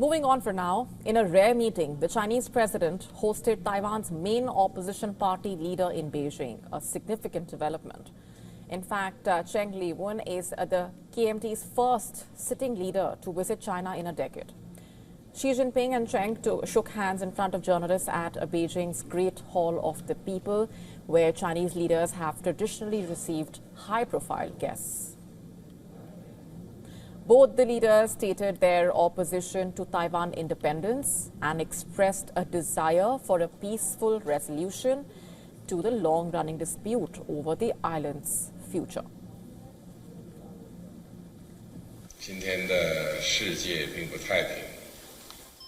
Moving on for now, in a rare meeting, the Chinese president hosted Taiwan's main opposition party leader in Beijing, a significant development. In fact, Cheng Li-wen is the KMT's first sitting leader to visit China in a decade. Xi Jinping and Cheng shook hands in front of journalists at Beijing's Great Hall of the People, where Chinese leaders have traditionally received high-profile guests. Both the leaders stated their opposition to Taiwan independence and expressed a desire for a peaceful resolution to the long-running dispute over the island's future.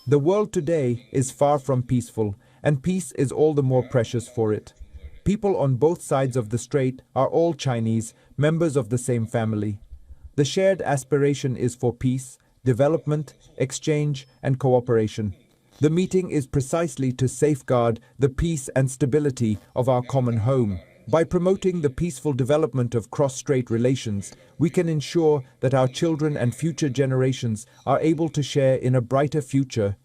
The world today is far from peaceful, and peace is all the more precious for it. People on both sides of the strait are all Chinese, members of the same family. The shared aspiration is for peace, development, exchange, and cooperation. The meeting is precisely to safeguard the peace and stability of our common home. By promoting the peaceful development of cross-strait relations, we can ensure that our children and future generations are able to share in a brighter future.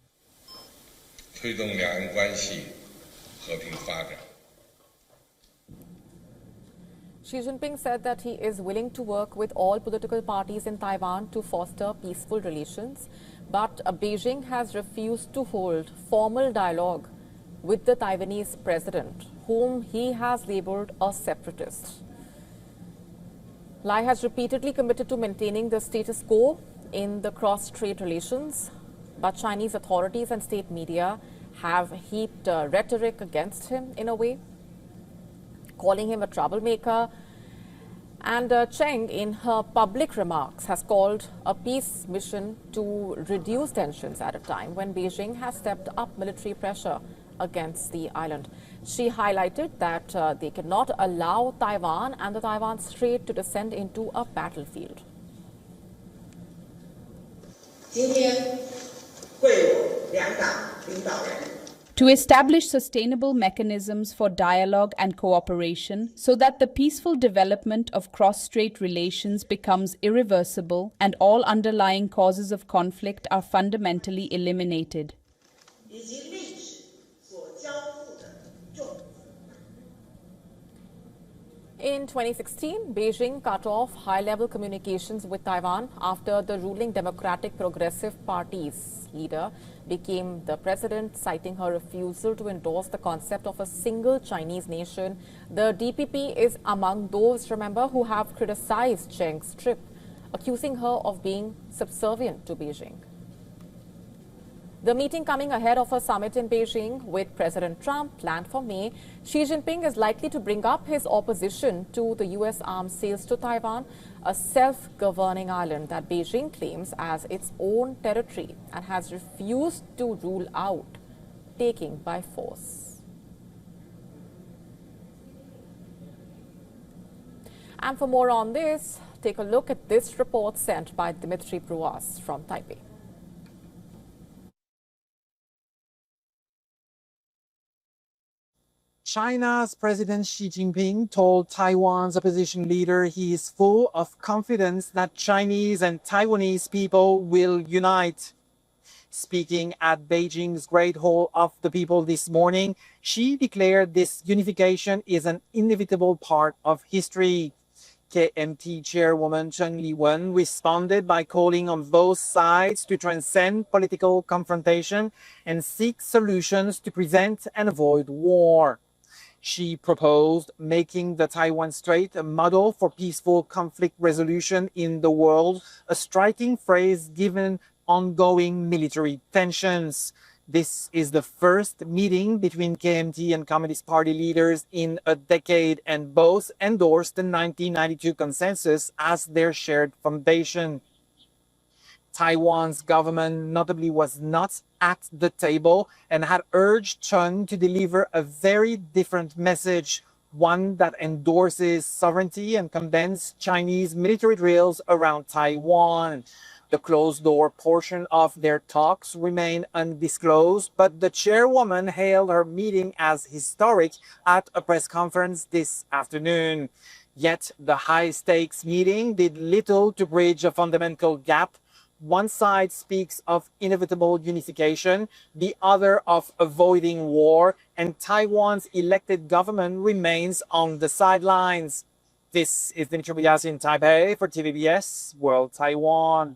Xi Jinping said that he is willing to work with all political parties in Taiwan to foster peaceful relations, but Beijing has refused to hold formal dialogue with the Taiwanese president, whom he has labeled a separatist. Lai has repeatedly committed to maintaining the status quo in the cross-strait relations, but Chinese authorities and state media have heaped rhetoric against him in a way, calling him a troublemaker. And Cheng, in her public remarks, has called a peace mission to reduce tensions at a time when Beijing has stepped up military pressure against the island. She highlighted that they cannot allow Taiwan and the Taiwan Strait to descend into a battlefield. To establish sustainable mechanisms for dialogue and cooperation so that the peaceful development of cross-strait relations becomes irreversible and all underlying causes of conflict are fundamentally eliminated. In 2016, Beijing cut off high-level communications with Taiwan after the ruling Democratic Progressive Party's leader became the president, citing her refusal to endorse the concept of a single Chinese nation. The DPP is among those, remember, who have criticized Cheng's trip, accusing her of being subservient to Beijing. The meeting coming ahead of a summit in Beijing with President Trump planned for May, Xi Jinping is likely to bring up his opposition to the U.S. arms sales to Taiwan, a self-governing island that Beijing claims as its own territory and has refused to rule out taking by force. And for more on this, take a look at this report sent by Dimitri Bruas from Taipei. China's President Xi Jinping told Taiwan's opposition leader he is full of confidence that Chinese and Taiwanese people will unite. Speaking at Beijing's Great Hall of the People this morning, Xi declared this unification is an inevitable part of history. KMT chairwoman Cheng Li-wen responded by calling on both sides to transcend political confrontation and seek solutions to prevent and avoid war. She proposed making the Taiwan Strait a model for peaceful conflict resolution in the world, a striking phrase given ongoing military tensions. This is the first meeting between KMT and Communist Party leaders in a decade, and both endorsed the 1992 consensus as their shared foundation. Taiwan's government notably was not at the table and had urged Cheng to deliver a very different message, one that endorses sovereignty and condemns Chinese military drills around Taiwan. The closed-door portion of their talks remain undisclosed, but the chairwoman hailed her meeting as historic at a press conference this afternoon. Yet the high-stakes meeting did little to bridge a fundamental gap. One side speaks of inevitable unification, the other of avoiding war, and Taiwan's elected government remains on the sidelines. This is Dimitri in Taipei for TVBS World Taiwan.